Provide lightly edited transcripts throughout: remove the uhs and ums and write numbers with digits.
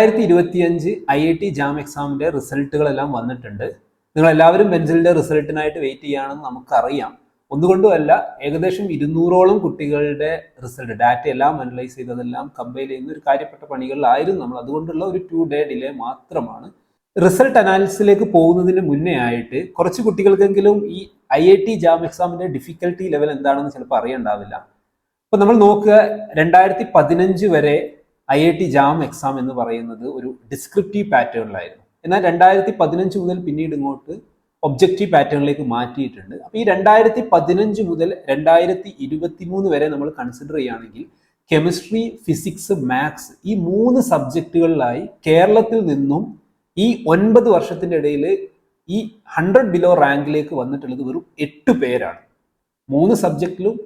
2025 IIT jam എക്സാമിന്റെ റിസൾട്ടുകളെല്ലാം വന്നിട്ടുണ്ട്. നിങ്ങൾ എല്ലാവരും ബെൻസിലിന്റെ റിസൾട്ടിനായിട്ട് വെയിറ്റ് ചെയ്യുകയാണെന്ന് നമുക്കറിയാം. ഒന്നുകൊണ്ടുമല്ല, ഏകദേശം 200ഓളം കുട്ടികളുടെ റിസൾട്ട് ഡാറ്റ എല്ലാം അനലൈസ് ചെയ്തതെല്ലാം കമ്പൈൽ ചെയ്യുന്ന ഒരു കാര്യപ്പെട്ട പണികളിലായിരുന്നു നമ്മൾ. അതുകൊണ്ടുള്ള ഒരു 2 day ഡിലേ മാത്രമാണ്. റിസൾട്ട് അനാലിസിസിലേക്ക് പോകുന്നതിന് മുന്നേ ആയിട്ട് കുറച്ച് കുട്ടികൾക്കെങ്കിലും ഈ IIT ജാം എക്സാമിന്റെ ഡിഫിക്കൽട്ടി ലെവൽ എന്താണെന്ന് ചിലപ്പോൾ അറിയണ്ടാവില്ല. അപ്പൊ നമ്മൾ നോക്കുക, 2015 വരെ IIT ജാം എക്സാം എന്ന് പറയുന്നത് ഒരു ഡിസ്ക്രിപ്റ്റീവ് പാറ്റേണിലായിരുന്നു. എന്നാൽ 2015 മുതൽ പിന്നീട് ഇങ്ങോട്ട് ഒബ്ജക്റ്റീവ് പാറ്റേണിലേക്ക് മാറ്റിയിട്ടുണ്ട്. അപ്പൊ ഈ 2015 മുതൽ 2023 വരെ നമ്മൾ കൺസിഡർ ചെയ്യുകയാണെങ്കിൽ കെമിസ്ട്രി, ഫിസിക്സ്, മാത്സ് ഈ 3 സബ്ജക്റ്റുകളിലായി കേരളത്തിൽ നിന്നും ഈ 9 വർഷത്തിന്റെ ഇടയിൽ ഈ 100 ബിലോ റാങ്കിലേക്ക് വന്നിട്ടുള്ളത് വെറും 8 പേരാണ്. 3 സബ്ജക്റ്റിലും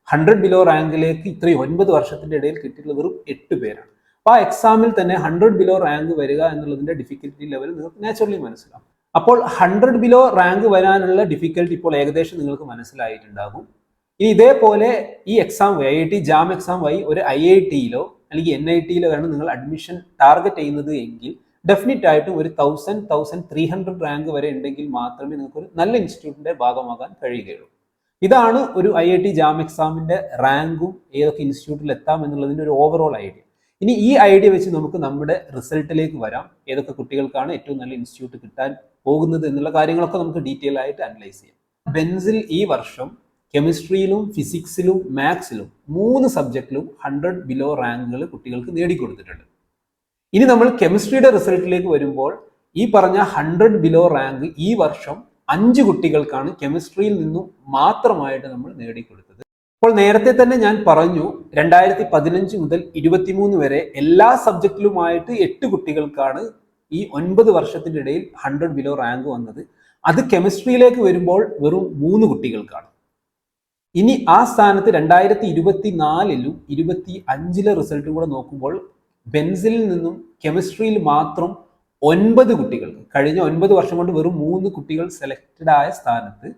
100 ബിലോ റാങ്കിലേക്ക് ഇത്രയും 9 വർഷത്തിന്റെ ഇടയിൽ കിട്ടിയിട്ടുള്ളത് വെറും 8 പേരാണ്. അപ്പൊ ആ എക്സാമിൽ തന്നെ 100 ബിലോ റാങ്ക് വരിക എന്നുള്ളതിന്റെ ഡിഫിക്കൽറ്റി ലെവൽ നിങ്ങൾക്ക് നാച്ചുറലി മനസ്സിലാവും. അപ്പോൾ 100 ബിലോ റാങ്ക് വരാനുള്ള ഡിഫിക്കൽറ്റി ഇപ്പോൾ ഏകദേശം നിങ്ങൾക്ക് മനസ്സിലായിട്ടുണ്ടാകും. ഇനി ഇതേപോലെ ഈ എക്സാം വഴി IIT ജാം എക്സാം വഴി ഒരു IIT-യിലോ അല്ലെങ്കിൽ NIT-യിലോ ആണ് നിങ്ങൾ അഡ്മിഷൻ ടാർഗറ്റ് ചെയ്യുന്നത് എങ്കിൽ ഡെഫിനറ്റ് ആയിട്ടും ഒരു 1300 റാങ്ക് വരെ ഉണ്ടെങ്കിൽ മാത്രമേ നിങ്ങൾക്ക് ഒരു നല്ല ഇൻസ്റ്റിറ്റ്യൂട്ടിന്റെ ഭാഗമാകാൻ കഴിയുകയുള്ളൂ. ഇതാണ് ഒരു IIT ജാം എക്സാമിന്റെ റാങ്കും ഏതൊക്കെ ഇൻസ്റ്റിറ്റ്യൂട്ടിൽ എത്താം എന്നുള്ളതിന്റെ ഒരു ഓവറോൾ ഐഡിയ. ഇനി ഈ ഐഡിയ വെച്ച് നമുക്ക് നമ്മുടെ റിസൾട്ടിലേക്ക് വരാം. ഏതൊക്കെ കുട്ടികൾക്കാണ് ഏറ്റവും നല്ല ഇൻസ്റ്റിറ്റ്യൂട്ട് കിട്ടാൻ പോകുന്നത് എന്നുള്ള കാര്യങ്ങളൊക്കെ നമുക്ക് ഡീറ്റെയിൽ ആയിട്ട് അനലൈസ് ചെയ്യാം. ബെൻസിൽ ഈ വർഷം കെമിസ്ട്രിയിലും ഫിസിക്സിലും മാത്സിലും 3 സബ്ജക്റ്റിലും 100 ബിലോ റാങ്കുകൾ കുട്ടികൾക്ക് നേടിക്കൊടുത്തിട്ടുണ്ട്. ഇനി നമ്മൾ കെമിസ്ട്രിയുടെ റിസൾട്ടിലേക്ക് വരുമ്പോൾ ഈ പറഞ്ഞ 100 ബിലോ റാങ്ക് ഈ വർഷം 5 കുട്ടികൾക്കാണ് കെമിസ്ട്രിയിൽ നിന്നും മാത്രമായിട്ട് നമ്മൾ നേടിക്കൊടുത്തത്. അപ്പോൾ നേരത്തെ തന്നെ ഞാൻ പറഞ്ഞു, 2015 മുതൽ 23 വരെ എല്ലാ സബ്ജക്റ്റിലുമായിട്ട് 8 കുട്ടികൾക്കാണ് ഈ 9 വർഷത്തിന്റെ ഇടയിൽ 100 ബിലോ റാങ്ക് വന്നത്. അത് കെമിസ്ട്രിയിലേക്ക് വരുമ്പോൾ വെറും 3 കുട്ടികൾക്കാണ്. ഇനി ആ സ്ഥാനത്ത് 2024-ലും 25-ലെ റിസൾട്ടും കൂടെ നോക്കുമ്പോൾ ബെൻസിലിൽ നിന്നും കെമിസ്ട്രിയിൽ മാത്രം 9 കുട്ടികൾക്ക്, കഴിഞ്ഞ 9 വർഷം കൊണ്ട് വെറും 3 കുട്ടികൾ സെലക്റ്റഡ് ആയ സ്ഥാനത്ത്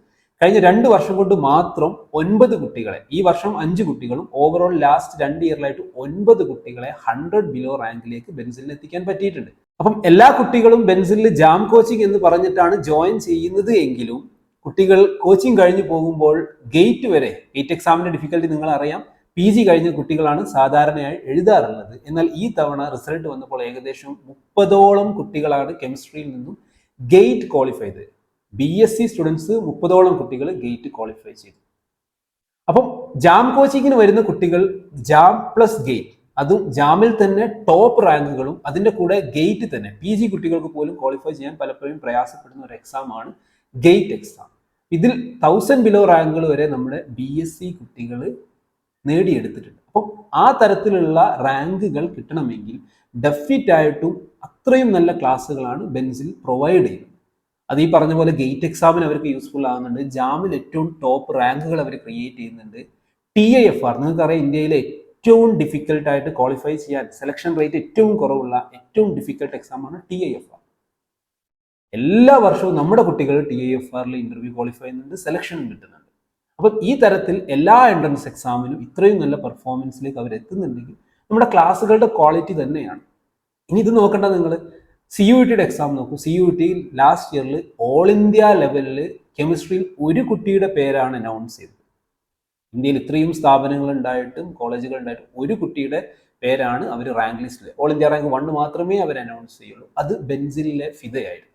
കഴിഞ്ഞ 2 വർഷം കൊണ്ട് മാത്രം 9 കുട്ടികളെ, ഈ വർഷം 5 കുട്ടികളും ഓവറോൾ ലാസ്റ്റ് 2 ഇയറിലായിട്ട് 9 കുട്ടികളെ 100 ബിലോ റാങ്കിലേക്ക് ബെൻസിലിൽ എത്തിക്കാൻ പറ്റിയിട്ടുണ്ട്. അപ്പം എല്ലാ കുട്ടികളും ബെൻസിലിൽ ജാം കോച്ചിങ് എന്ന് പറഞ്ഞിട്ടാണ് ജോയിൻ ചെയ്യുന്നത് എങ്കിലും കുട്ടികൾ കോച്ചിങ് കഴിഞ്ഞു പോകുമ്പോൾ ഗേറ്റ് എക്സാമിന്റെ ഡിഫിക്കൽട്ടി നിങ്ങൾ അറിയാം. PG കഴിഞ്ഞ കുട്ടികളാണ് സാധാരണയായി എഴുതാറുള്ളത്. എന്നാൽ ഈ തവണ റിസൾട്ട് വന്നപ്പോൾ ഏകദേശം 30ഓളം കുട്ടികളാണ് കെമിസ്ട്രിയിൽ നിന്നും ഗേറ്റ് ക്വാളിഫൈ ചെയ്തത്. BSc സ്റ്റുഡൻസ് 30ഓളം കുട്ടികൾ ഗേറ്റ് ക്വാളിഫൈ ചെയ്തു. അപ്പം ജാം കോച്ചിങ്ങിന് വരുന്ന കുട്ടികൾ ജാം പ്ലസ് ഗേറ്റ്, അതും ജാമിൽ തന്നെ ടോപ്പ് റാങ്കുകളും അതിന്റെ കൂടെ ഗേറ്റ് തന്നെ PG കുട്ടികൾക്ക് പോലും ക്വാളിഫൈ ചെയ്യാൻ പലപ്പോഴും പ്രയാസപ്പെടുന്ന ഒരു എക്സാമാണ് ഗേറ്റ് എക്സാം. ഇതിൽ 1000 ബിലോ റാങ്കുകൾ വരെ നമ്മുടെ BSc കുട്ടികൾ നേടിയെടുത്തിട്ടുണ്ട്. അപ്പം ആ തരത്തിലുള്ള റാങ്കുകൾ കിട്ടണമെങ്കിൽ ഡെഫിനറ്റ് ആയിട്ടും അത്രയും നല്ല ക്ലാസ്സുകളാണ് ബെൻസിൽ പ്രൊവൈഡ് ചെയ്യുന്നത്. അത് ഈ പറഞ്ഞ പോലെ ഗേറ്റ് എക്സാമിന് അവർക്ക് യൂസ്ഫുൾ ആകുന്നുണ്ട്. ജാമിൽ ഏറ്റവും ടോപ്പ് റാങ്കുകൾ അവർ ക്രിയേറ്റ് ചെയ്യുന്നുണ്ട്. TIFR നിങ്ങൾക്കറിയാം, ഇന്ത്യയിലെ ഏറ്റവും ഡിഫിക്കൽട്ടായിട്ട് ക്വാളിഫൈ ചെയ്യാൻ സെലക്ഷൻ റേറ്റ് ഏറ്റവും കുറവുള്ള ഏറ്റവും ഡിഫിക്കൽട്ട് എക്സാമാണ് TIFR. എല്ലാ വർഷവും നമ്മുടെ കുട്ടികൾ TIFR-ൽ ഇന്റർവ്യൂ ക്വാളിഫൈ ചെയ്യുന്നുണ്ട്, സെലക്ഷനും കിട്ടുന്നുണ്ട്. അപ്പം ഈ തരത്തിൽ എല്ലാ എൻട്രൻസ് എക്സാമിനും ഇത്രയും നല്ല പെർഫോമൻസിലേക്ക് അവർ എത്തുന്നുണ്ടെങ്കിൽ നമ്മുടെ ക്ലാസ്സുകളുടെ ക്വാളിറ്റി തന്നെയാണ്. ഇനി ഇത് നോക്കേണ്ട, നിങ്ങൾ CUET-യുടെ എക്സാം നോക്കൂ. CUET-യിൽ ലാസ്റ്റ് ഇയറിൽ ഓൾ ഇന്ത്യ ലെവലിൽ കെമിസ്ട്രിയിൽ ഒരു കുട്ടിയുടെ പേരാണ് അനൗൺസ് ചെയ്തത്. ഇന്ത്യയിൽ ഇത്രയും സ്ഥാപനങ്ങൾ ഉണ്ടായിട്ടും കോളേജുകൾ ഉണ്ടായിട്ടും ഒരു കുട്ടിയുടെ പേരാണ് അവർ റാങ്ക് ലിസ്റ്റിൽ, ഓൾ ഇന്ത്യ റാങ്ക് 1 മാത്രമേ അവർ അനൗൺസ് ചെയ്യുള്ളൂ. അത് ബെൻസിലിലെ ഫിദയായിരുന്നു.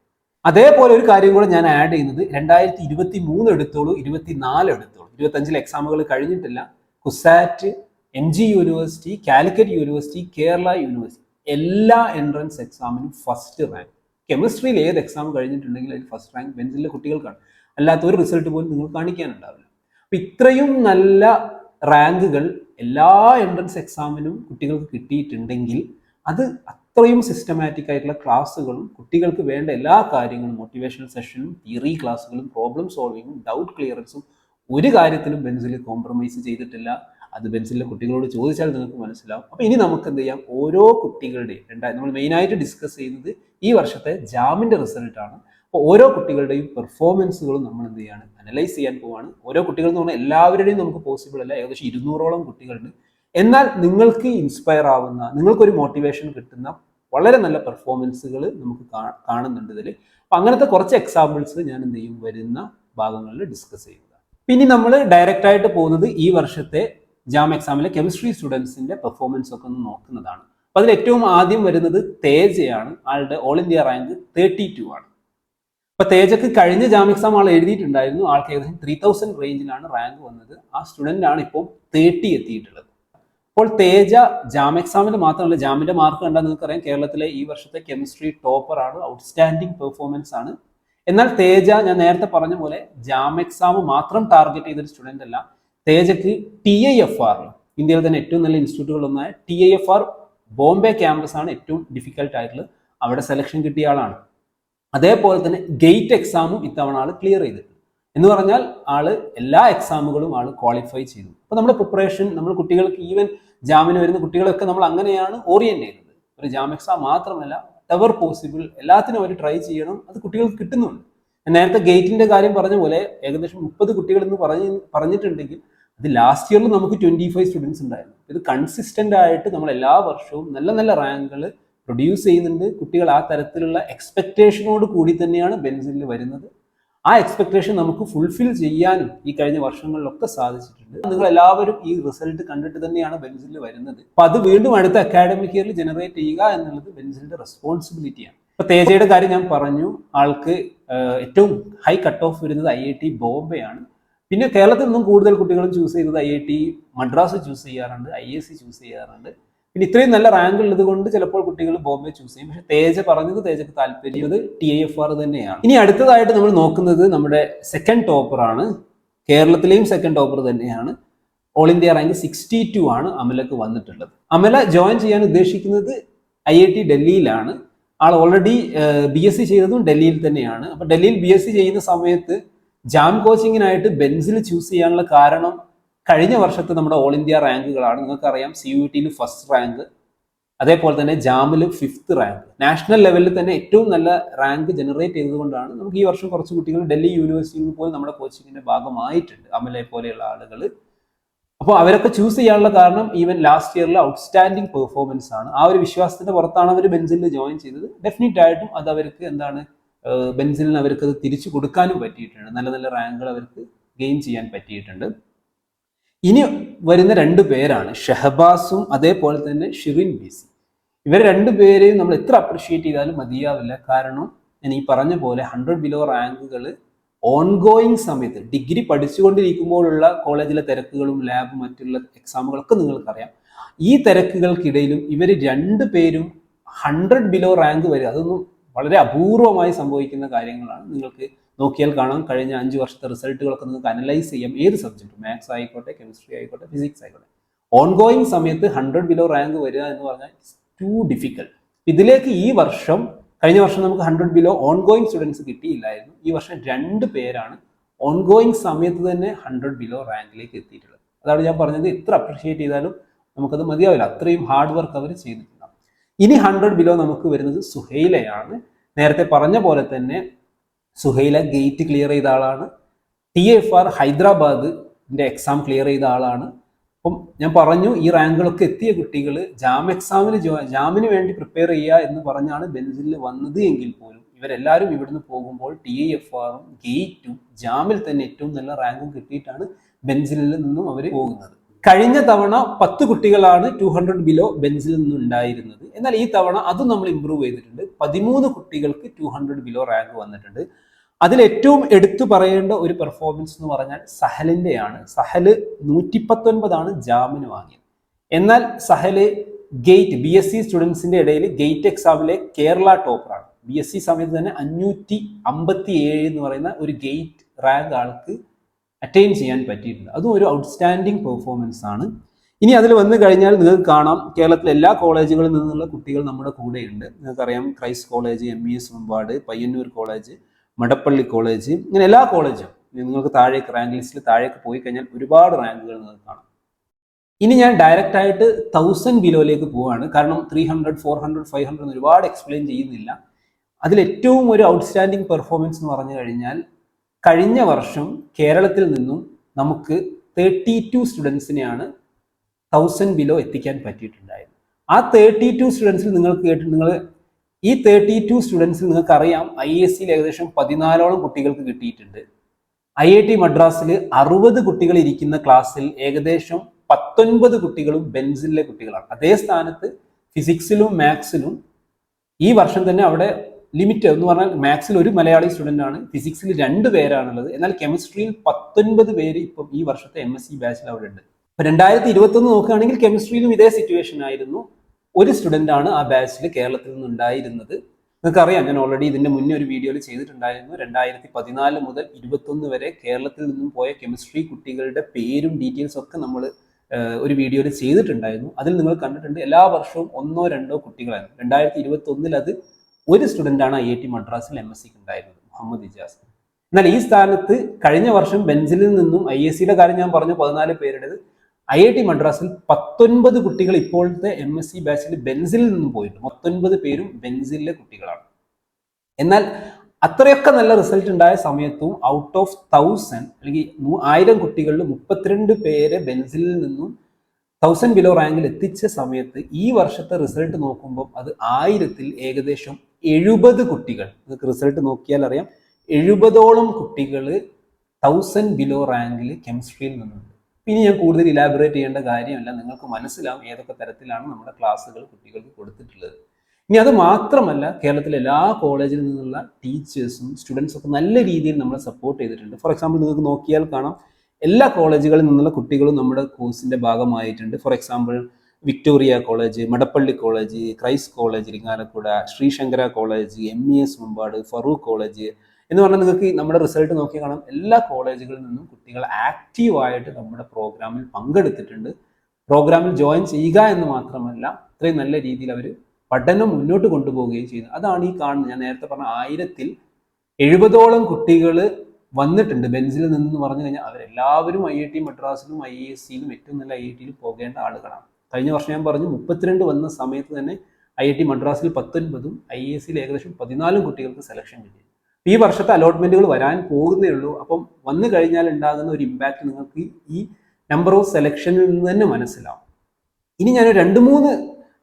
അതേപോലെ ഒരു കാര്യം കൂടെ ഞാൻ ആഡ് ചെയ്യുന്നത്, 2023 എടുത്തോളൂ, 24 എടുത്തോളൂ, 25-ലെ എക്സാമുകൾ കഴിഞ്ഞിട്ടില്ല. CUSAT, MG university, Calicut university, Kerala university എല്ലാ എൻട്രൻസ് എക്സാമിനും ഫസ്റ്റ് റാങ്ക്. കെമിസ്ട്രിയിൽ ഏത് എക്സാം കഴിഞ്ഞിട്ടുണ്ടെങ്കിൽ അതിൽ ഫസ്റ്റ് റാങ്ക് ബെൻസിലെ കുട്ടികൾക്കാണ്. അല്ലാത്ത ഒരു റിസൾട്ട് പോലും നിങ്ങൾ കാണിക്കാനുണ്ടാവില്ല. അപ്പൊ ഇത്രയും നല്ല റാങ്കുകൾ എല്ലാ എൻട്രൻസ് എക്സാമിനും കുട്ടികൾക്ക് കിട്ടിയിട്ടുണ്ടെങ്കിൽ അത് അത്രയും സിസ്റ്റമാറ്റിക് ആയിട്ടുള്ള ക്ലാസ്സുകളും കുട്ടികൾക്ക് വേണ്ട എല്ലാ കാര്യങ്ങളും, മോട്ടിവേഷണൽ സെഷനും തിയറി ക്ലാസ്സുകളും പ്രോബ്ലം സോൾവിങ്ങും ഡൗട്ട് ക്ലിയറൻസും ഒരു കാര്യത്തിലും ബെൻസിൽ കോംപ്രമൈസ് ചെയ്തിട്ടില്ല. അത് ബെൻസിലെ കുട്ടികളോട് ചോദിച്ചാൽ നിങ്ങൾക്ക് മനസ്സിലാവും. അപ്പൊ ഇനി നമുക്ക് എന്ത് ചെയ്യാം, ഓരോ കുട്ടികളുടെയും നമ്മൾ മെയിനായിട്ട് ഡിസ്കസ് ചെയ്യുന്നത് ഈ വർഷത്തെ ജാമിന്റെ റിസൾട്ടാണ്. അപ്പോൾ ഓരോ കുട്ടികളുടെയും പെർഫോമൻസുകളും നമ്മൾ എന്ത് ചെയ്യാണ്, അനലൈസ് ചെയ്യാൻ പോവാണ്. ഓരോ കുട്ടികൾ എന്ന് പറഞ്ഞാൽ എല്ലാവരുടെയും നമുക്ക് പോസിബിൾ അല്ല, ഏകദേശം 200ഓളം കുട്ടികളുണ്ട്. എന്നാൽ നിങ്ങൾക്ക് ഇൻസ്പയർ ആവുന്ന, നിങ്ങൾക്കൊരു മോട്ടിവേഷൻ കിട്ടുന്ന വളരെ നല്ല പെർഫോമൻസുകൾ നമുക്ക് കാണുന്നുണ്ട് ഇതിൽ. അപ്പം അങ്ങനത്തെ കുറച്ച് എക്സാമ്പിൾസ് ഞാൻ എന്ത് ചെയ്യും വരുന്ന ഭാഗങ്ങളിൽ ഡിസ്കസ് ചെയ്യുന്നതാണ്. പിന്നെ നമ്മൾ ഡയറക്റ്റ് ആയിട്ട് പോകുന്നത് ഈ വർഷത്തെ ജാം എക്സാമിലെ കെമിസ്ട്രി സ്റ്റുഡൻസിന്റെ പെർഫോമൻസ് ഒക്കെ ഒന്ന് നോക്കുന്നതാണ്. അപ്പോൾ അതിൽ ഏറ്റവും ആദ്യം വരുന്നത് തേജയാണ്. ആളുടെ ഓൾ ഇന്ത്യ റാങ്ക് 32 ആണ്. അപ്പൊ തേജക്ക് കഴിഞ്ഞ ജാം എക്സാം ആൾ എഴുതിയിട്ടുണ്ടായിരുന്നു. ആൾക്ക് ഏകദേശം 3000 റേഞ്ചിലാണ് റാങ്ക് വന്നത്. ആ സ്റ്റുഡന്റ് ആണ് ഇപ്പോൾ 30 എത്തിയിട്ടുള്ളത്. അപ്പോൾ തേജ ജാം എക്സാമിൽ മാത്രമല്ല, ജാമിന്റെ മാർക്ക് കണ്ടാൽ നിങ്ങൾക്ക് അറിയാം കേരളത്തിലെ ഈ വർഷത്തെ കെമിസ്ട്രി ടോപ്പർ ആണ്. ഔട്ട്സ്റ്റാൻഡിംഗ് പെർഫോമൻസ് ആണ്. എന്നാൽ തേജ ഞാൻ നേരത്തെ പറഞ്ഞ പോലെ ജാം എക്സാം മാത്രം ടാർഗറ്റ് ചെയ്തൊരു സ്റ്റുഡന്റ് അല്ല. തേജക്ക് TIFR, ഇന്ത്യയിൽ തന്നെ ഏറ്റവും നല്ല ഇൻസ്റ്റിറ്റ്യൂട്ടുകളൊന്നായ TIFR ബോംബെ ക്യാമ്പസ് ആണ് ഏറ്റവും ഡിഫിക്കൽട്ട് ആയിട്ടുള്ളത്. അവിടെ സെലക്ഷൻ കിട്ടിയ ആളാണ്. അതേപോലെ തന്നെ ഗേറ്റ് എക്സാമും ഇത്തവണ ആൾ ക്ലിയർ ചെയ്തിട്ടുണ്ട്. എന്ന് പറഞ്ഞാൽ ആള് എല്ലാ എക്സാമുകളും ആൾ ക്വാളിഫൈ ചെയ്തു. അപ്പൊ നമ്മുടെ പ്രിപ്പറേഷൻ, നമ്മൾ കുട്ടികൾക്ക് ഈവൻ ജാമിന് വരുന്ന കുട്ടികളൊക്കെ നമ്മൾ അങ്ങനെയാണ് ഓറിയന്റ് ചെയ്യുന്നത്. ഒരു ജാം എക്സാം മാത്രമല്ല, എവർ പോസിബിൾ എല്ലാത്തിനും അവർ ട്രൈ ചെയ്യണം. അത് കുട്ടികൾക്ക് കിട്ടുന്നുണ്ട്. നേരത്തെ ഗേറ്റിന്റെ കാര്യം പറഞ്ഞ പോലെ ഏകദേശം 30 കുട്ടികൾ എന്ന് പറഞ്ഞിട്ടുണ്ടെങ്കിൽ അത് ലാസ്റ്റ് ഇയറിൽ നമുക്ക് 25 സ്റ്റുഡൻസ് ഉണ്ടായിരുന്നു. ഇത് കൺസിസ്റ്റന്റ് ആയിട്ട് നമ്മൾ എല്ലാ വർഷവും നല്ല നല്ല റാങ്കുകൾ പ്രൊഡ്യൂസ് ചെയ്യുന്നുണ്ട്. കുട്ടികൾ ആ തരത്തിലുള്ള എക്സ്പെക്ടേഷനോട് കൂടി തന്നെയാണ് ബെൻസിലിൽ വരുന്നത്. ആ എക്സ്പെക്ടേഷൻ നമുക്ക് ഫുൾഫിൽ ചെയ്യാനും ഈ കഴിഞ്ഞ വർഷങ്ങളിലൊക്കെ സാധിച്ചിട്ടുണ്ട്. നിങ്ങൾ എല്ലാവരും ഈ റിസൾട്ട് കണ്ടിട്ട് തന്നെയാണ് ബെൻസിലിൽ വരുന്നത്. അപ്പൊ അത് വീണ്ടും അടുത്ത അക്കാഡമിക് ഇയറിൽ ജനറേറ്റ് ചെയ്യുക എന്നുള്ളത് ബെൻസിലിന്റെ റെസ്പോൺസിബിലിറ്റിയാണ്. ഇപ്പൊ തേജയുടെ കാര്യം ഞാൻ പറഞ്ഞു. ആൾക്ക് ഏറ്റവും ഹൈ കട്ട് ഓഫ് വരുന്നത് IIT ബോംബെ ആണ്. പിന്നെ കേരളത്തിൽ നിന്നും കൂടുതൽ കുട്ടികളും ചൂസ് ചെയ്തത് IIT മദ്രാസ് ചൂസ് ചെയ്യാറുണ്ട്, IISc ചൂസ് ചെയ്യാറുണ്ട്. പിന്നെ ഇത്രയും നല്ല റാങ്ക് ഉള്ളത് കൊണ്ട് ചിലപ്പോൾ കുട്ടികൾ ബോംബെ ചൂസ് ചെയ്യും. പക്ഷെ തേജ പറഞ്ഞത് തേജക്ക് താല്പര്യം TIFR തന്നെയാണ്. ഇനി അടുത്തതായിട്ട് നമ്മൾ നോക്കുന്നത് നമ്മുടെ സെക്കൻഡ് ടോപ്പർ ആണ്. കേരളത്തിലെയും സെക്കൻഡ് ടോപ്പർ തന്നെയാണ്. ഓൾ ഇന്ത്യ റാങ്ക് 62 ആണ് അമലക്ക് വന്നിട്ടുള്ളത്. അമല ജോയിൻ ചെയ്യാൻ ഉദ്ദേശിക്കുന്നത് IIT ഡൽഹിയിലാണ്. ആൾ ഓൾറെഡി BSc ചെയ്തതും ഡൽഹിയിൽ തന്നെയാണ്. അപ്പൊ ഡൽഹിയിൽ BSc ചെയ്യുന്ന സമയത്ത് ജാം കോച്ചിങ്ങിനായിട്ട് ബെൻസിൽ ചൂസ് ചെയ്യാനുള്ള കാരണം കഴിഞ്ഞ വർഷത്തെ നമ്മുടെ ഓൾ ഇന്ത്യ റാങ്കുകളാണ്. നിങ്ങൾക്കറിയാം CUET ഫസ്റ്റ് റാങ്ക്, അതേപോലെ തന്നെ ജാമിൽ 5th റാങ്ക്. നാഷണൽ ലെവലിൽ തന്നെ ഏറ്റവും നല്ല റാങ്ക് ജനറേറ്റ് ചെയ്തതുകൊണ്ടാണ് നമുക്ക് ഈ വർഷം കുറച്ച് കുട്ടികൾ ഡൽഹി യൂണിവേഴ്സിറ്റിയിൽ പോലും നമ്മുടെ കോച്ചിങ്ങിന്റെ ഭാഗമായിട്ടുണ്ട്, അമലെ പോലെയുള്ള ആളുകൾ. അപ്പോൾ അവരൊക്കെ ചൂസ് ചെയ്യാനുള്ള കാരണം ഈവൻ ലാസ്റ്റ് ഇയറിലെ ഔട്ട്സ്റ്റാൻഡിംഗ് പെർഫോമൻസ് ആണ്. ആ ഒരു വിശ്വാസത്തിന്റെ പുറത്താണ് അവർ ബെൻസിലിൽ ജോയിൻ ചെയ്തത്. ഡെഫിനറ്റ് ആയിട്ടും അത് അവർക്ക് എന്താണ്, ബെൻസിലിന് അവർക്ക് അത് തിരിച്ചു കൊടുക്കാനും പറ്റിയിട്ടുണ്ട്. നല്ല നല്ല റാങ്കുകൾ അവർക്ക് ഗെയിൻ ചെയ്യാൻ പറ്റിയിട്ടുണ്ട്. ഇനി വരുന്ന 2 പേരാണ് ഷഹബാസും അതേപോലെ തന്നെ ഷിറിൻ BC. ഇവർ 2 പേരെയും നമ്മൾ എത്ര അപ്രിഷിയേറ്റ് ചെയ്താലും മതിയാവില്ല. കാരണം ഞാൻ ഈ പറഞ്ഞ പോലെ 100 ബിലോ റാങ്കുകൾ ഓൺഗോയിങ് സമയത്ത് ഡിഗ്രി പഠിച്ചുകൊണ്ടിരിക്കുമ്പോഴുള്ള കോളേജിലെ തിരക്കുകളും ലാബും മറ്റുള്ള എക്സാമുകളൊക്കെ നിങ്ങൾക്കറിയാം. ഈ തിരക്കുകൾക്കിടയിലും ഇവർ 2 പേരും 100 ബിലോ റാങ്ക് വരെ, അതൊന്നും വളരെ അപൂർവമായി സംഭവിക്കുന്ന കാര്യങ്ങളാണ്. നിങ്ങൾക്ക് നോക്കിയാൽ കാണാം. കഴിഞ്ഞ 5 വർഷത്തെ റിസൾട്ടുകളൊക്കെ നിങ്ങൾക്ക് അനലൈസ് ചെയ്യാം. ഏത് സബ്ജക്റ്റ്, മാത്സ് ആയിക്കോട്ടെ, കെമിസ്ട്രി ആയിക്കോട്ടെ, ഫിസിക്സ് ആയിക്കോട്ടെ, ഓൺഗോയിങ് സമയത്ത് 100 ബിലോ റാങ്ക് വരിക എന്ന് പറഞ്ഞാൽ ടു ഡിഫിക്കൽട്ട്. ഇതിലേക്ക് ഈ വർഷം, കഴിഞ്ഞ വർഷം നമുക്ക് 100 ബിലോ ഓൺഗോയിങ് സ്റ്റുഡൻസ് കിട്ടിയില്ലായിരുന്നു. ഈ വർഷം 2 പേരാണ് ഓൺഗോയിങ് സമയത്ത് തന്നെ 100 ബിലോ റാങ്കിലേക്ക് എത്തിയിട്ടുള്ളത്. അതാണ് ഞാൻ പറഞ്ഞത്, എത്ര അപ്രിഷിയേറ്റ് ചെയ്താലും നമുക്കത് മതിയാവില്ല. അത്രയും ഹാർഡ് വർക്ക് അവർ ചെയ്തിട്ടുണ്ടാകും. ഇനി 100 ബിലോ നമുക്ക് വരുന്നത് സുഹൈലയാണ്. നേരത്തെ പറഞ്ഞ പോലെ തന്നെ സുഹൈല ഗേറ്റ് ക്ലിയർ ചെയ്ത ആളാണ്. TIFR ഹൈദരാബാദിന്റെ എക്സാം ക്ലിയർ ചെയ്ത ആളാണ്. അപ്പം ഞാൻ പറഞ്ഞു, ഈ റാങ്കുകളൊക്കെ എത്തിയ കുട്ടികൾ ജാമിന് വേണ്ടി പ്രിപ്പയർ ചെയ്യുക എന്ന് പറഞ്ഞാണ് ബെൻസിലിൽ വന്നത് എങ്കിൽ പോലും ഇവരെല്ലാവരും ഇവിടുന്ന് പോകുമ്പോൾ TIFRും ഗേറ്റും ജാമിൽ തന്നെ ഏറ്റവും നല്ല റാങ്കും കിട്ടിയിട്ടാണ് ബെൻസിലിൽ നിന്നും അവർ പോകുന്നത്. കഴിഞ്ഞ തവണ 10 കുട്ടികളാണ് 200 ബിലോ ബെൻസിലിൽ നിന്നും ഉണ്ടായിരുന്നത്. എന്നാൽ ഈ തവണ അതും നമ്മൾ ഇമ്പ്രൂവ് ചെയ്തിട്ടുണ്ട്. 13 കുട്ടികൾക്ക് 200 ബിലോ റാങ്ക് വന്നിട്ടുണ്ട്. അതിൽ ഏറ്റവും എടുത്തു പറയേണ്ട ഒരു പെർഫോമൻസ് എന്ന് പറഞ്ഞാൽ സഹലിന്റെയാണ്. സഹല് 119 ജാമിന് വാങ്ങിയത്. എന്നാൽ സഹല് ഗേറ്റ് BSc സ്റ്റുഡൻസിന്റെ ഇടയിൽ ഗേറ്റ് എക്സാമിലെ കേരള ടോപ്പറാണ്. BSc സമയത്ത് തന്നെ 557 എന്ന് പറയുന്ന ഒരു ഗേറ്റ് റാങ്ക് ആൾക്ക് അറ്റൈൻ ചെയ്യാൻ പറ്റിയിട്ടുണ്ട്. അതും ഒരു ഔട്ട്സ്റ്റാൻഡിംഗ് പെർഫോമൻസ് ആണ്. ഇനി അതിൽ വന്നു കഴിഞ്ഞാൽ നിങ്ങൾക്ക് കാണാം, കേരളത്തിലെ എല്ലാ കോളേജുകളിൽ നിന്നുള്ള കുട്ടികൾ നമ്മുടെ കൂടെയുണ്ട്. നിങ്ങൾക്കറിയാം, Christ college, MES Mampad, Payyanur college, Madappally college, ഇങ്ങനെ എല്ലാ കോളേജും നിങ്ങൾക്ക് താഴേക്ക് റാങ്ക് ലിസ്റ്റിൽ താഴേക്ക് പോയി കഴിഞ്ഞാൽ ഒരുപാട് റാങ്കുകൾ നിങ്ങൾക്ക് കാണാം. ഇനി ഞാൻ ഡയറക്റ്റ് ആയിട്ട് 1000 ബിലോയിലേക്ക് പോവാണ്. കാരണം 300, 400, 500 ഒരുപാട് എക്സ്പ്ലെയിൻ ചെയ്യുന്നില്ല. അതിൽ ഏറ്റവും ഒരു ഔട്ട്സ്റ്റാൻഡിംഗ് പെർഫോമൻസ് എന്ന് പറഞ്ഞു കഴിഞ്ഞാൽ കഴിഞ്ഞ വർഷം കേരളത്തിൽ നിന്നും നമുക്ക് 32 സ്റ്റുഡൻസിനെയാണ് 1000 ബിലോ എത്തിക്കാൻ പറ്റിയിട്ടുണ്ടായിരുന്നു. ആ 32 സ്റ്റുഡൻസിൽ നിങ്ങൾ ഈ 32 സ്റ്റുഡൻസിൽ നിങ്ങൾക്ക് അറിയാം IASയിൽ ഏകദേശം 14ഓളം കുട്ടികൾക്ക് കിട്ടിയിട്ടുണ്ട്. IIT മദ്രാസിൽ 60 കുട്ടികൾ ഇരിക്കുന്ന ക്ലാസ്സിൽ ഏകദേശം 19 കുട്ടികളും ബെൻസിലെ കുട്ടികളാണ്. അതേ സ്ഥാനത്ത് ഫിസിക്സിലും മാത്സിലും ഈ വർഷം തന്നെ അവിടെ ലിമിറ്റ് എന്ന് പറഞ്ഞാൽ മാത്സിൽ ഒരു മലയാളി സ്റ്റുഡൻ്റ് ആണ്, ഫിസിക്സിൽ 2 പേരാണുള്ളത്. എന്നാൽ കെമിസ്ട്രിയിൽ 19 പേര് ഇപ്പം ഈ വർഷത്തെ MSc ബാച്ചിൽ അവിടെ ഉണ്ട്. 2021 നോക്കുകയാണെങ്കിൽ കെമിസ്ട്രിയിലും ഇതേ സിറ്റുവേഷൻ ആയിരുന്നു. ഒരു സ്റ്റുഡൻ്റ് ആണ് ആ ബാച്ചിൽ കേരളത്തിൽ നിന്ന് ഉണ്ടായിരുന്നത്. നിങ്ങൾക്കറിയാം, ഞാൻ ഓൾറെഡി ഇതിന്റെ മുന്നേ ഒരു വീഡിയോയിൽ ചെയ്തിട്ടുണ്ടായിരുന്നു. 2014 മുതൽ 21 വരെ കേരളത്തിൽ നിന്നും പോയ കെമിസ്ട്രി കുട്ടികളുടെ പേരും ഡീറ്റെയിൽസും ഒക്കെ നമ്മൾ ഒരു വീഡിയോയിൽ ചെയ്തിട്ടുണ്ടായിരുന്നു. അതിൽ നിങ്ങൾ കണ്ടിട്ടുണ്ട് എല്ലാ വർഷവും 1-2 കുട്ടികളായിരുന്നു. 2021 അത് ഒരു സ്റ്റുഡൻ്റ് ആണ് IIT മദ്രാസിൽ MScക്ക് ഉണ്ടായിരുന്നത്, മുഹമ്മദ് ഇജാസ്. എന്നാൽ ഈ സ്ഥാനത്ത് കഴിഞ്ഞ വർഷം ബെൻസിൽ നിന്നും IASയുടെ കാര്യം ഞാൻ പറഞ്ഞു 14 പേരുടേത്, IIT മദ്രാസിൽ 19 കുട്ടികൾ ഇപ്പോഴത്തെ MSc ബാച്ചിൽ ബെൻസിൽ നിന്നും പോയിട്ടുണ്ട്. 19 പേരും ബെൻസിലെ കുട്ടികളാണ്. എന്നാൽ അത്രയൊക്കെ നല്ല റിസൾട്ട് ഉണ്ടായ സമയത്തും ഔട്ട് ഓഫ് 1000 അല്ലെങ്കിൽ 1000 കുട്ടികളിൽ 32 പേര് ബെൻസിൽ നിന്നും 1000 ബിലോ റാങ്കിൽ എത്തിച്ച സമയത്ത് ഈ വർഷത്തെ റിസൾട്ട് നോക്കുമ്പോൾ അത് 1000ൽ ഏകദേശം 70 കുട്ടികൾ, നിങ്ങൾക്ക് റിസൾട്ട് നോക്കിയാൽ അറിയാം, 70ഓളം കുട്ടികൾ 1000 ബിലോ റാങ്കിൽ കെമിസ്ട്രിയിൽ നിന്നുണ്ട്. ഇനി ഞാൻ കൂടുതൽ ഇലാബറേറ്റ് ചെയ്യേണ്ട കാര്യമല്ല, നിങ്ങൾക്ക് മനസ്സിലാവും ഏതൊക്കെ തരത്തിലാണ് നമ്മുടെ ക്ലാസ്സുകൾ കുട്ടികൾക്ക് കൊടുത്തിട്ടുള്ളത്. ഇനി അത് മാത്രമല്ല, കേരളത്തിലെ എല്ലാ കോളേജിൽ നിന്നുള്ള ടീച്ചേഴ്സും സ്റ്റുഡൻസും ഒക്കെ നല്ല രീതിയിൽ നമ്മളെ സപ്പോർട്ട് ചെയ്തിട്ടുണ്ട്. ഫോർ എക്സാമ്പിൾ നിങ്ങൾക്ക് നോക്കിയാൽ കാണാം, എല്ലാ കോളേജുകളിൽ നിന്നുള്ള കുട്ടികളും നമ്മുടെ കോഴ്സിന്റെ ഭാഗമായിട്ടുണ്ട്. For example Victoria college, Madappally college, Christ college Irinjalakuda, Sree Sankara college, MES Mampad, Farook college എന്ന് പറഞ്ഞാൽ നിങ്ങൾക്ക് നമ്മുടെ റിസൾട്ട് നോക്കി കാണാം. എല്ലാ കോളേജുകളിൽ നിന്നും കുട്ടികൾ ആക്റ്റീവായിട്ട് നമ്മുടെ പ്രോഗ്രാമിൽ പങ്കെടുത്തിട്ടുണ്ട്. പ്രോഗ്രാമിൽ ജോയിൻ ചെയ്യുക എന്ന് മാത്രമല്ല, ഇത്രയും നല്ല രീതിയിൽ അവർ പഠനം മുന്നോട്ട് കൊണ്ടുപോവുകയും ചെയ്യുന്നു. അതാണ് ഈ കാണുന്നത്. ഞാൻ നേരത്തെ പറഞ്ഞ 1000ൽ 70ഓളം കുട്ടികൾ വന്നിട്ടുണ്ട് ബെൻസിൽ നിന്ന് പറഞ്ഞു കഴിഞ്ഞാൽ അവരെല്ലാവരും IIT മദ്രാസിലും IASയിലും ഏറ്റവും നല്ല IITയിൽ പോകേണ്ട ആളുകളാണ്. കഴിഞ്ഞ വർഷം ഞാൻ പറഞ്ഞു 32 വന്ന സമയത്ത് തന്നെ IIT മദ്രാസിൽ 19ഉം IASയിൽ ഏകദേശം 14 കുട്ടികൾക്ക് സെലക്ഷൻ കിട്ടി. ഈ വർഷത്തെ അലോട്ട്മെന്റുകൾ വരാൻ പോകുന്നേ ഉള്ളൂ. അപ്പം വന്നു കഴിഞ്ഞാൽ ഉണ്ടാകുന്ന ഒരു ഇമ്പാക്ട് നിങ്ങൾക്ക് ഈ നമ്പർ ഓഫ് സെലക്ഷനിൽ നിന്ന് തന്നെ മനസ്സിലാവും. ഇനി ഞാൻ 2-3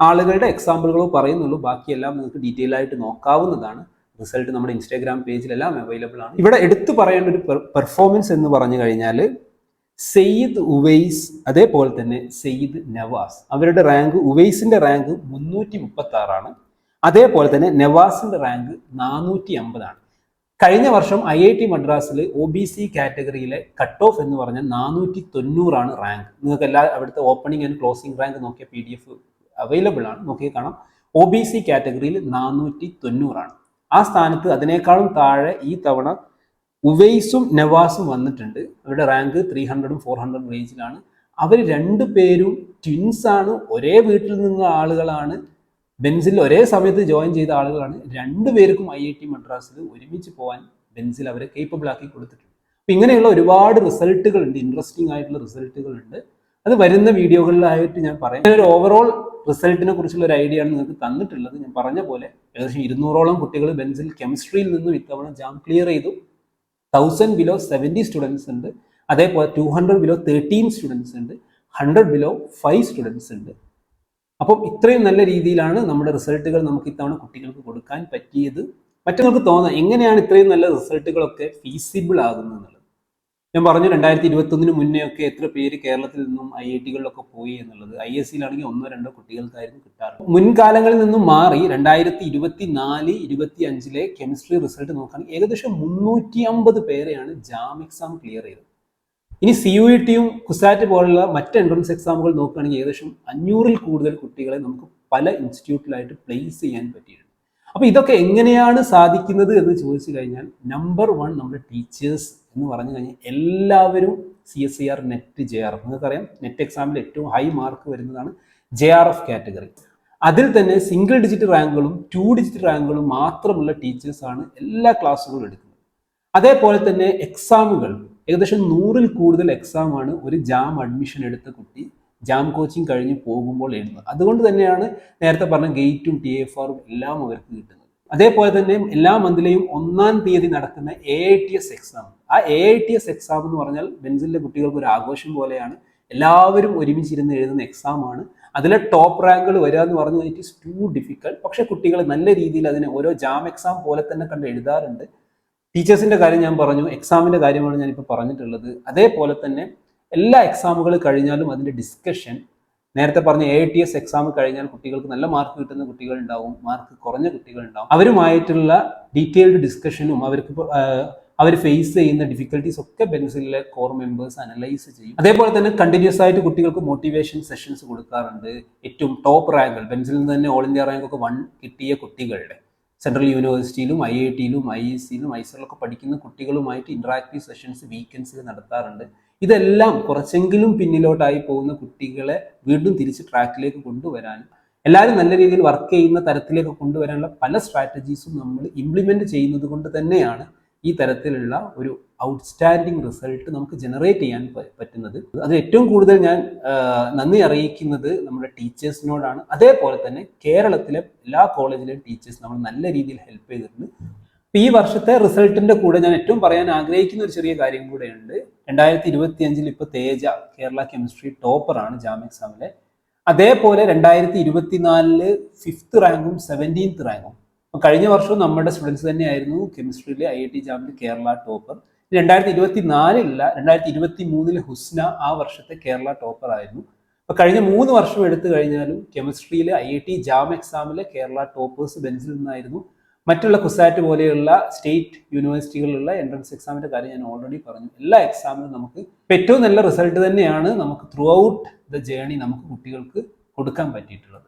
ആളുകളുടെ എക്സാമ്പിളുകളോ പറയുന്നുള്ളൂ, ബാക്കിയെല്ലാം നിങ്ങൾക്ക് ഡീറ്റെയിൽ ആയിട്ട് നോക്കാവുന്നതാണ്. റിസൾട്ട് നമ്മുടെ ഇൻസ്റ്റാഗ്രാം പേജിലെല്ലാം അവൈലബിൾ ആണ്. ഇവിടെ എടുത്തു പറയേണ്ട ഒരു പെർഫോമൻസ് എന്ന് പറഞ്ഞു കഴിഞ്ഞാൽ സെയ്ദ് ഉവൈസ്, അതേപോലെ തന്നെ സെയ്ദ് നവാസ്, അവരുടെ റാങ്ക്, ഉവൈസിന്റെ റാങ്ക് 336 അതേപോലെ തന്നെ നവാസിന്റെ റാങ്ക് 450 ആണ്. കഴിഞ്ഞ വർഷം IIT മദ്രാസിൽ OBC കാറ്റഗറിയിലെ കട്ട് ഓഫ് എന്ന് പറഞ്ഞാൽ 490 റാങ്ക്. നിങ്ങൾക്ക് എല്ലാ അവിടുത്തെ opening and closing rank Nokia PDF available ആണ്, നോക്കി കാണാം. OBC കാറ്റഗറിയിൽ 490 ആ സ്ഥാനത്ത് അതിനേക്കാളും താഴെ ഈ തവണ ഉവൈസും നവാസും വന്നിട്ടുണ്ട്. അവരുടെ റാങ്ക് 300 400 റേഞ്ചിലാണ്. അവർ 2 പേരും ട്വിൻസ് ആണ്, ഒരേ വീട്ടിൽ നിന്ന ആളുകളാണ്, ബെൻസിൽ ഒരേ സമയത്ത് ജോയിൻ ചെയ്ത ആളുകളാണ്. 2 പേർക്കും IIT മദ്രാസിൽ ഒരുമിച്ച് പോകാൻ ബെൻസിൽ അവരെ കേപ്പബിൾ ആക്കി കൊടുത്തിട്ടുണ്ട്. അപ്പം ഇങ്ങനെയുള്ള ഒരുപാട് റിസൾട്ടുകളുണ്ട്, ഇൻട്രസ്റ്റിംഗ് ആയിട്ടുള്ള റിസൾട്ടുകളുണ്ട്. അത് വരുന്ന വീഡിയോകളിലായിട്ട് ഞാൻ പറയാം. ഒരു ഓവറോൾ റിസൾട്ടിനെ കുറിച്ചുള്ള ഒരു ഐഡിയ ആണ് നിങ്ങൾക്ക് തന്നിട്ടുള്ളത്. ഞാൻ പറഞ്ഞ പോലെ ഏകദേശം 200ഓളം കുട്ടികൾ ബെൻസിൽ കെമിസ്ട്രിയിൽ നിന്നും ഇത്തവണ ജാം ക്ലിയർ ചെയ്തു. 1000 ബിലോ 70 സ്റ്റുഡൻസ് ഉണ്ട്, അതേപോലെ 200 ബിലോ 13 സ്റ്റുഡൻസ് ഉണ്ട്, 100 ബിലോ 5 സ്റ്റുഡൻസ് ഉണ്ട്. അപ്പം ഇത്രയും നല്ല രീതിയിലാണ് നമ്മുടെ റിസൾട്ടുകൾ നമുക്ക് ഇത്തവണ കുട്ടികൾക്ക് കൊടുക്കാൻ പറ്റിയത്. മറ്റങ്ങൾക്ക് തോന്നാം എങ്ങനെയാണ് ഇത്രയും നല്ല റിസൾട്ടുകളൊക്കെ ഫീസിബിൾ ആകുന്നത് എന്നുള്ളത്. ഞാൻ പറഞ്ഞു 2021 മുന്നേ ഒക്കെ എത്ര പേര് കേരളത്തിൽ നിന്നും IITകളിലൊക്കെ പോയി എന്നുള്ളത്. IASയിലാണെങ്കിൽ 1-2 കുട്ടികൾക്കായിരുന്നു കിട്ടാറ്. മുൻകാലങ്ങളിൽ നിന്നും മാറി 2024-25 കെമിസ്ട്രി റിസൾട്ട് നോക്കുകയാണെങ്കിൽ ഏകദേശം 350 പേരെയാണ് ജാം എക്സാം ക്ലിയർ ചെയ്തത്. ഇനി CUETയും കുസാറ്റ് പോലുള്ള മറ്റ് എൻട്രൻസ് എക്സാമുകൾ നോക്കുകയാണെങ്കിൽ ഏകദേശം 500-ൽ കൂടുതൽ കുട്ടികളെ നമുക്ക് പല ഇൻസ്റ്റിറ്റ്യൂട്ടിലായിട്ട് പ്ലേസ് ചെയ്യാൻ പറ്റിയിട്ടുണ്ട്. അപ്പോൾ ഇതൊക്കെ എങ്ങനെയാണ് സാധിക്കുന്നത് എന്ന് ചോദിച്ചു കഴിഞ്ഞാൽ നമ്പർ 1 നമ്മുടെ ടീച്ചേഴ്സ് എന്ന് പറഞ്ഞു കഴിഞ്ഞാൽ എല്ലാവരും CSIR നെറ്റ് JRF, നിങ്ങൾക്കറിയാം നെറ്റ് എക്സാമിൽ ഏറ്റവും ഹൈ മാർക്ക് വരുന്നതാണ് JRF കാറ്റഗറി. അതിൽ തന്നെ സിംഗിൾ ഡിജിറ്റ് റാങ്കുകളും 2 ഡിജിറ്റ് റാങ്കുകളും മാത്രമുള്ള ടീച്ചേഴ്സാണ് എല്ലാ ക്ലാസ്സുകളും എടുക്കുന്നത്. അതേപോലെ തന്നെ എക്സാമുകൾ ഏകദേശം 100-ൽ കൂടുതൽ എക്സാമാണ് ഒരു ജാം അഡ്മിഷൻ എടുത്ത കുട്ടി ജാം കോച്ചിങ് കഴിഞ്ഞ് പോകുമ്പോൾ എഴുതുന്നത്. അതുകൊണ്ട് തന്നെയാണ് നേരത്തെ പറഞ്ഞ ഗേറ്റും TFRും എല്ലാം അവർക്ക് കിട്ടുന്നത്. അതേപോലെ തന്നെ എല്ലാ മന്തിലെയും 1-ാം തീയതി നടക്കുന്ന AITS എക്സാം. ആ AITS എക്സാം എന്ന് പറഞ്ഞാൽ ബെൻസിലെ കുട്ടികൾക്ക് ഒരു ആഘോഷം പോലെയാണ്. എല്ലാവരും ഒരുമിച്ചിരുന്ന് എഴുതുന്ന എക്സാമാണ്. അതിലെ ടോപ്പ് റാങ്കുകൾ വരിക എന്ന് പറഞ്ഞാൽ ഇറ്റ് ഈസ് ടു ഡിഫിക്കൽട്ട്. പക്ഷെ കുട്ടികൾ നല്ല രീതിയിൽ അതിനെ ഓരോ ജാം എക്സാം പോലെ തന്നെ കണ്ട് എഴുതാറുണ്ട്. ടീച്ചേഴ്സിന്റെ കാര്യം ഞാൻ പറഞ്ഞു, എക്സാമിന്റെ കാര്യമാണ് ഞാനിപ്പോൾ പറഞ്ഞിട്ടുള്ളത്. അതേപോലെ തന്നെ എല്ലാ എക്സാമുകൾ കഴിഞ്ഞാലും അതിന്റെ ഡിസ്കഷൻ, നേരത്തെ പറഞ്ഞ AITS എക്സാം കഴിഞ്ഞാൽ കുട്ടികൾക്ക് നല്ല മാർക്ക് കിട്ടുന്ന കുട്ടികൾ ഉണ്ടാവും, മാർക്ക് കുറഞ്ഞ കുട്ടികൾ ഉണ്ടാവും. അവരുമായിട്ടുള്ള ഡീറ്റെയിൽഡ് ഡിസ്കഷനും അവർ ഫേസ് ചെയ്യുന്ന ഡിഫിക്കൽട്ടീസ് ഒക്കെ ബെൻസിലെ കോർ മെമ്പേഴ്സ് അനലൈസ് ചെയ്യും. അതേപോലെ തന്നെ കണ്ടിന്യൂസ് ആയിട്ട് കുട്ടികൾക്ക് മോട്ടിവേഷൻ സെഷൻസ് കൊടുക്കാറുണ്ട്. ഏറ്റവും ടോപ്പ് റാങ്കുകൾ, ബെൻസിൽ നിന്ന് തന്നെ ഓൾ ഇന്ത്യ റാങ്ക് ഒക്കെ 1 കിട്ടിയ കുട്ടികളുടെ സെൻട്രൽ യൂണിവേഴ്സിറ്റിയിലും IITയിലും IIScയിലും ഐസറിലൊക്കെ പഠിക്കുന്ന കുട്ടികളുമായിട്ട് ഇന്ററാക്റ്റീവ് സെഷൻസ് വീക്കെൻഡ്സിൽ നടത്താറുണ്ട്. ഇതെല്ലാം കുറച്ചെങ്കിലും പിന്നിലോട്ടായി പോകുന്ന കുട്ടികളെ വീണ്ടും തിരിച്ച് ട്രാക്കിലേക്ക് കൊണ്ടുവരാനും എല്ലാവരും നല്ല രീതിയിൽ വർക്ക് ചെയ്യുന്ന തരത്തിലേക്ക് കൊണ്ടുവരാനുള്ള പല സ്ട്രാറ്റജീസും നമ്മൾ ഇംപ്ലിമെന്റ് ചെയ്യുന്നത് കൊണ്ട് തന്നെയാണ് ഈ തരത്തിലുള്ള ഒരു ഔട്ട്സ്റ്റാൻഡിങ് റിസൾട്ട് നമുക്ക് ജനറേറ്റ് ചെയ്യാൻ പറ്റുന്നത്. അത് ഏറ്റവും കൂടുതൽ ഞാൻ നന്ദി അറിയിക്കുന്നത് നമ്മുടെ ടീച്ചേഴ്സിനോടാണ്. അതേപോലെ തന്നെ കേരളത്തിലെ എല്ലാ കോളേജിലെയും ടീച്ചേഴ്സ് നമ്മൾ നല്ല രീതിയിൽ ഹെൽപ്പ് ചെയ്തിട്ടുണ്ട്. ഈ വർഷത്തെ റിസൾട്ടിന്റെ കൂടെ ഞാൻ ഏറ്റവും പറയാൻ ആഗ്രഹിക്കുന്ന ഒരു ചെറിയ കാര്യം കൂടെയുണ്ട്. 2025 ഇപ്പൊ തേജ കേരള കെമിസ്ട്രി ടോപ്പറാണ് ജാം എക്സാമിലെ. അതേപോലെ 2024 5th റാങ്കും 17th റാങ്കും. കഴിഞ്ഞ വർഷവും നമ്മുടെ സ്റ്റുഡൻസ് തന്നെയായിരുന്നു കെമിസ്ട്രിയിലെ IIT ജാമിൽ കേരള ടോപ്പർ. 2024 2023 ഹുസ്ന ആ വർഷത്തെ കേരള ടോപ്പർ ആയിരുന്നു. അപ്പൊ കഴിഞ്ഞ 3 വർഷം എടുത്തു കഴിഞ്ഞാലും കെമിസ്ട്രിയിലെ IIT ജാം എക്സാമിലെ കേരള ടോപ്പേഴ്സ് ബെഞ്ചിൽ നിന്നായിരുന്നു. മറ്റുള്ള കുസാറ്റ് പോലെയുള്ള സ്റ്റേറ്റ് യൂണിവേഴ്സിറ്റികളിലുള്ള എൻട്രൻസ് എക്സാമിന്റെ കാര്യം ഞാൻ ഓൾറെഡി പറഞ്ഞു. എല്ലാ എക്സാമിനും നമുക്ക് ഏറ്റവും നല്ല റിസൾട്ട് തന്നെയാണ് നമുക്ക് ത്രൂ ഔട്ട് ദ ജേർണി നമുക്ക് കുട്ടികൾക്ക് കൊടുക്കാൻ പറ്റിയിട്ടുള്ളത്.